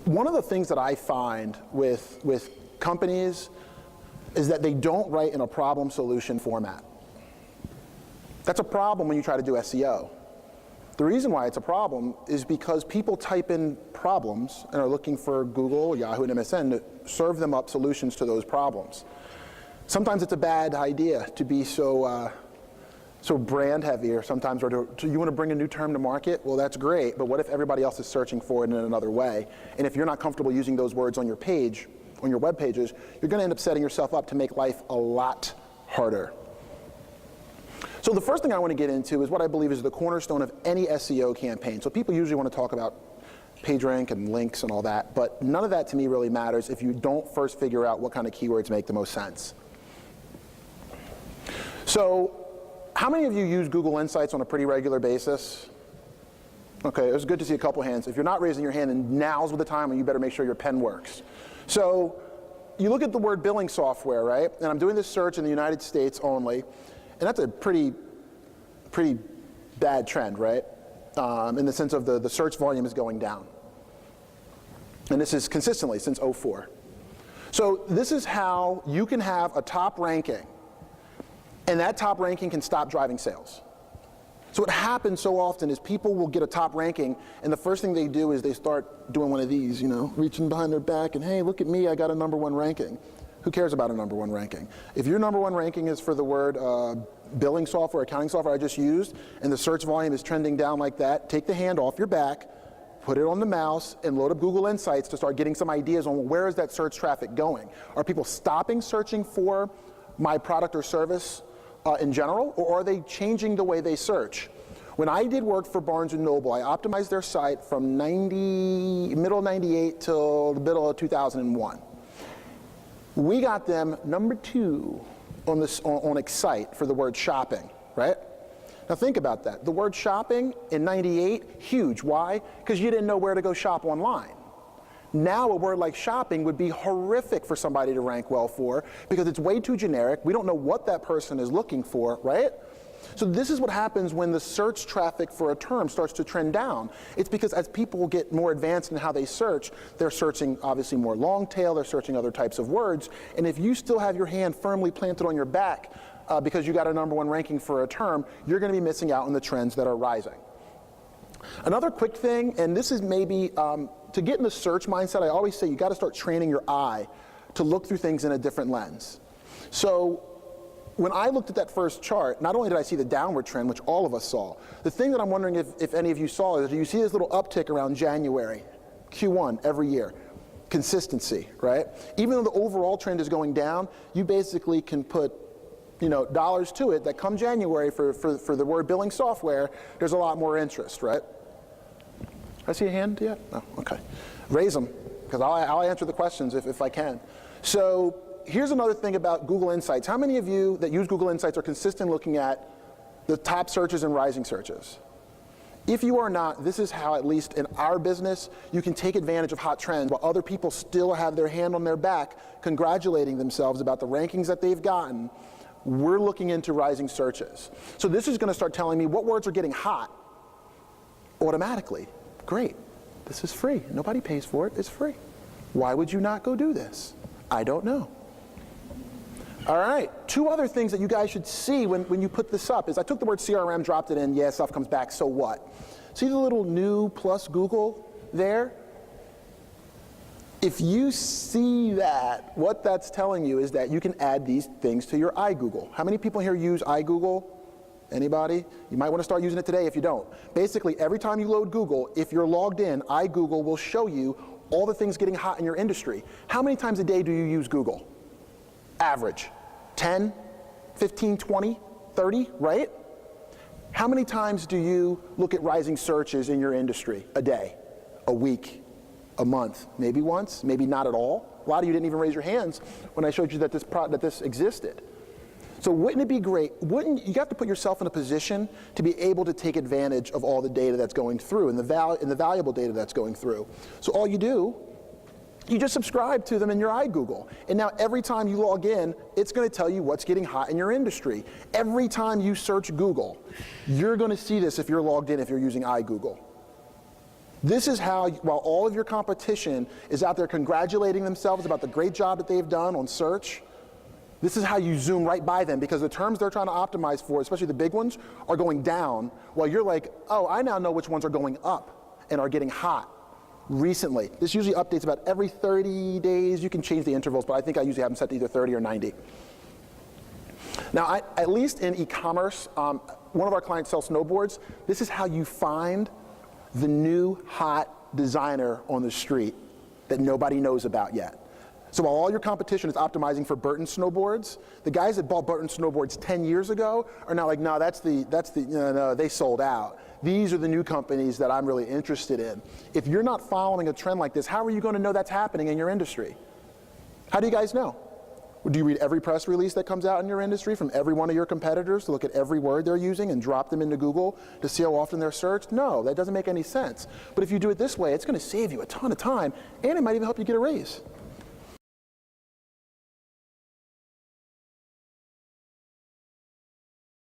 one of the things that I find with companies is that they don't write in a problem solution format. That's a problem when you try to do SEO. The reason why it's a problem is because people type in problems and are looking for Google, Yahoo, and MSN to serve them up solutions to those problems. Sometimes it's a bad idea to be so brand heavy, or sometimes, or you want to bring a new term to market? Well, that's great, but what if everybody else is searching for it in another way? And if you're not comfortable using those words on your page, on your web pages, you're going to end up setting yourself up to make life a lot harder. So the first thing I want to get into is what I believe is the cornerstone of any SEO campaign. So people usually want to talk about PageRank and links and all that, but none of that to me really matters if you don't first figure out what kind of keywords make the most sense. So how many of you use Google Insights on a pretty regular basis? Okay, it was good to see a couple hands. If you're not raising your hand, then now's the time when you better make sure your pen works. So you look at the word billing software, right? And I'm doing this search in the United States only. And that's a pretty bad trend, right? In the sense of the search volume is going down. And this is consistently since '04. So this is how you can have a top ranking, and that top ranking can stop driving sales. So what happens so often is people will get a top ranking, and the first thing they do is they start doing one of these, you know, reaching behind their back, and hey, look at me, I got a #1 ranking. Who cares about a #1 ranking? If your #1 ranking is for the word billing software, accounting software I just used, and the search volume is trending down like that, take the hand off your back, put it on the mouse, and load up Google Insights to start getting some ideas on where is that search traffic going. Are people stopping searching for my product or service in general, or are they changing the way they search? When I did work for Barnes & Noble, I optimized their site from middle of '98 till the middle of 2001. We got them #2 on Excite for the word shopping, right? Now think about that. The word shopping in '98, huge. Why? Because you didn't know where to go shop online. Now a word like shopping would be horrific for somebody to rank well for because it's way too generic. We don't know what that person is looking for, right? So this is what happens when the search traffic for a term starts to trend down. It's because as people get more advanced in how they search, they're searching obviously more long tail, they're searching other types of words, and if you still have your hand firmly planted on your back because you got a #1 ranking for a term, you're going to be missing out on the trends that are rising. Another quick thing, and this is maybe, to get in the search mindset, I always say you got to start training your eye to look through things in a different lens. So when I looked at that first chart, not only did I see the downward trend, which all of us saw, the thing that I'm wondering if any of you saw is, do you see this little uptick around January, Q1 every year? Consistency, right? Even though the overall trend is going down, you basically can put, you know, dollars to it that come January for the word billing software, there's a lot more interest, right? I see a hand yet? Oh, okay. Raise them, because I'll answer the questions if I can. So here's another thing about Google Insights. How many of you that use Google Insights are consistent looking at the top searches and rising searches? If you are not, this is how, at least in our business, you can take advantage of hot trends while other people still have their hand on their back congratulating themselves about the rankings that they've gotten. We're looking into rising searches. So this is going to start telling me what words are getting hot automatically. Great. This is free. Nobody pays for it. It's free. Why would you not go do this? I don't know. All right, 2 other things that you guys should see when you put this up is I took the word CRM, dropped it in, yeah, stuff comes back, so what? See the little new plus Google there? If you see that, what that's telling you is that you can add these things to your iGoogle. How many people here use iGoogle? Anybody? You might want to start using it today if you don't. Basically, every time you load Google, if you're logged in, iGoogle will show you all the things getting hot in your industry. How many times a day do you use Google? Average. 10, 15, 20, 30, right? How many times do you look at rising searches in your industry? A day, a week, a month, maybe once, maybe not at all. A lot of you didn't even raise your hands when I showed you that this existed. So wouldn't it be great? You have to put yourself in a position to be able to take advantage of all the data that's going through and the valuable data that's going through. So all you do, you just subscribe to them in your iGoogle. And now every time you log in, it's going to tell you what's getting hot in your industry. Every time you search Google, you're going to see this if you're logged in, if you're using iGoogle. This is how, while all of your competition is out there congratulating themselves about the great job that they've done on search, this is how you zoom right by them, because the terms they're trying to optimize for, especially the big ones, are going down, while you're like, oh, I now know which ones are going up and are getting hot recently. This usually updates about every 30 days. You can change the intervals, but I think I usually have them set to either 30 or 90. Now, at least in e-commerce, one of our clients sells snowboards. This is how you find the new hot designer on the street that nobody knows about yet. So while all your competition is optimizing for Burton snowboards, the guys that bought Burton snowboards 10 years ago are now like, no, no, they sold out. These are the new companies that I'm really interested in. If you're not following a trend like this, how are you going to know that's happening in your industry? How do you guys know? Do you read every press release that comes out in your industry from every one of your competitors to look at every word they're using and drop them into Google to see how often they're searched? No, that doesn't make any sense. But if you do it this way, it's going to save you a ton of time, and it might even help you get a raise.